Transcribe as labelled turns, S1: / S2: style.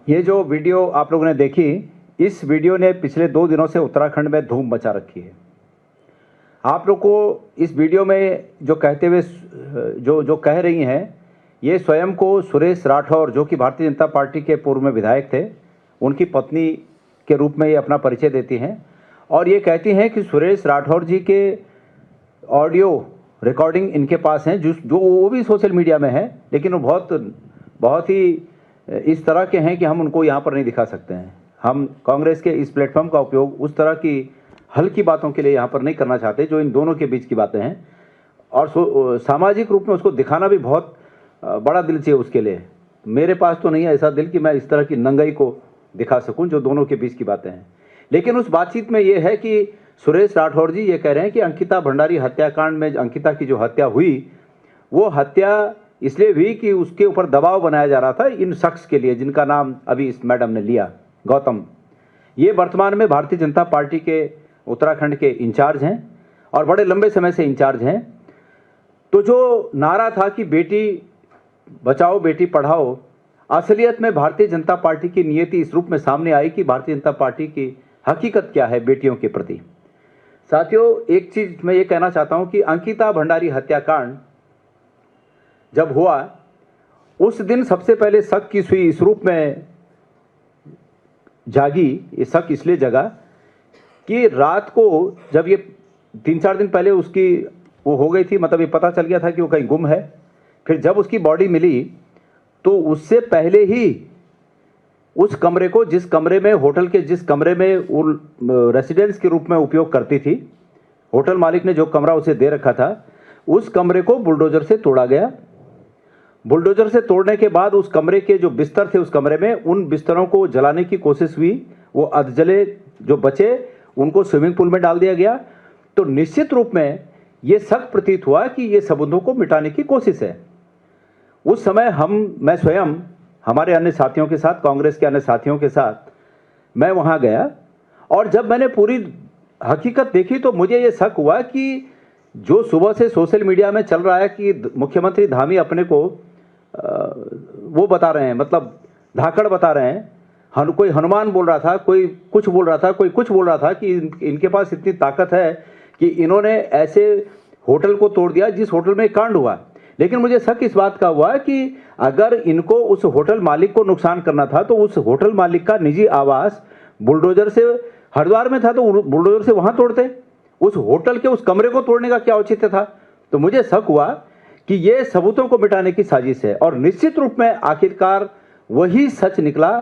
S1: ये जो वीडियो आप लोगों ने देखी, इस वीडियो ने पिछले 2 दिनों से उत्तराखंड में धूम मचा रखी है। आप लोग को इस वीडियो में जो कहते हुए जो कह रही हैं, ये स्वयं को सुरेश राठौर, जो कि भारतीय जनता पार्टी के पूर्व में विधायक थे, उनकी पत्नी के रूप में ये अपना परिचय देती हैं और ये कहती हैं कि सुरेश राठौर जी के ऑडियो रिकॉर्डिंग इनके पास हैं, जो वो भी सोशल मीडिया में है, लेकिन वो बहुत ही इस तरह के हैं कि हम उनको यहाँ पर नहीं दिखा सकते हैं। हम कांग्रेस के इस प्लेटफॉर्म का उपयोग उस तरह की हल्की बातों के लिए यहाँ पर नहीं करना चाहते जो इन दोनों के बीच की बातें हैं, और सामाजिक रूप में उसको दिखाना भी बहुत बड़ा दिल चाहिए उसके लिए। मेरे पास तो नहीं है ऐसा दिल कि मैं इस तरह की नंगाई को दिखा सकूं जो दोनों के बीच की बातें हैं। लेकिन उस बातचीत में ये है कि सुरेश राठौर जी ये कह रहे हैं कि अंकिता भंडारी हत्याकांड में अंकिता की जो हत्या हुई, वो हत्या इसलिए हुई कि उसके ऊपर दबाव बनाया जा रहा था इन शख्स के लिए, जिनका नाम अभी इस मैडम ने लिया, गौतम। ये वर्तमान में भारतीय जनता पार्टी के उत्तराखंड के इंचार्ज हैं और बड़े लंबे समय से इंचार्ज हैं। तो जो नारा था कि बेटी बचाओ बेटी पढ़ाओ, असलियत में भारतीय जनता पार्टी की नियति इस रूप में सामने आई कि भारतीय जनता पार्टी की हकीकत क्या है बेटियों के प्रति। साथियों, एक चीज मैं ये कहना चाहता हूं कि अंकिता भंडारी हत्याकांड जब हुआ, उस दिन सबसे पहले शक की सुई इस रूप में जागी। ये शक इसलिए जगा कि रात को जब ये 3-4 दिन पहले उसकी वो हो गई थी, मतलब ये पता चल गया था कि वो कहीं गुम है। फिर जब उसकी बॉडी मिली तो उससे पहले ही उस कमरे को, जिस कमरे में होटल के जिस कमरे में वो रेसिडेंस के रूप में उपयोग करती थी, होटल मालिक ने जो कमरा उसे दे रखा था, उस कमरे को बुलडोजर से तोड़ा गया। बुलडोजर से तोड़ने के बाद उस कमरे के जो बिस्तर थे उस कमरे में, उन बिस्तरों को जलाने की कोशिश हुई। वो अधजले जो बचे उनको स्विमिंग पूल में डाल दिया गया। तो निश्चित रूप में ये शक प्रतीत हुआ कि ये सबूतों को मिटाने की कोशिश है। उस समय मैं स्वयं हमारे अन्य साथियों के साथ, कांग्रेस के अन्य साथियों के साथ मैं वहां गया और जब मैंने पूरी हकीकत देखी तो मुझे ये शक हुआ कि जो सुबह से सोशल मीडिया में चल रहा है कि मुख्यमंत्री धामी अपने को वो बता रहे हैं, मतलब धाकड़ बता रहे हैं। कोई हनुमान बोल रहा था, कोई कुछ बोल रहा था, कोई कुछ बोल रहा था कि इनके पास इतनी ताकत है कि इन्होंने ऐसे होटल को तोड़ दिया जिस होटल में कांड हुआ। लेकिन मुझे शक इस बात का हुआ कि अगर इनको उस होटल मालिक को नुकसान करना था तो उस होटल मालिक का निजी आवास बुलडोजर से हरिद्वार में था तो बुलडोजर से वहां तोड़ते। उस होटल के उस कमरे को तोड़ने का क्या औचित्य था? तो मुझे शक हुआ कि ये सबूतों को मिटाने की साजिश है और निश्चित रूप में आखिरकार वही सच निकला।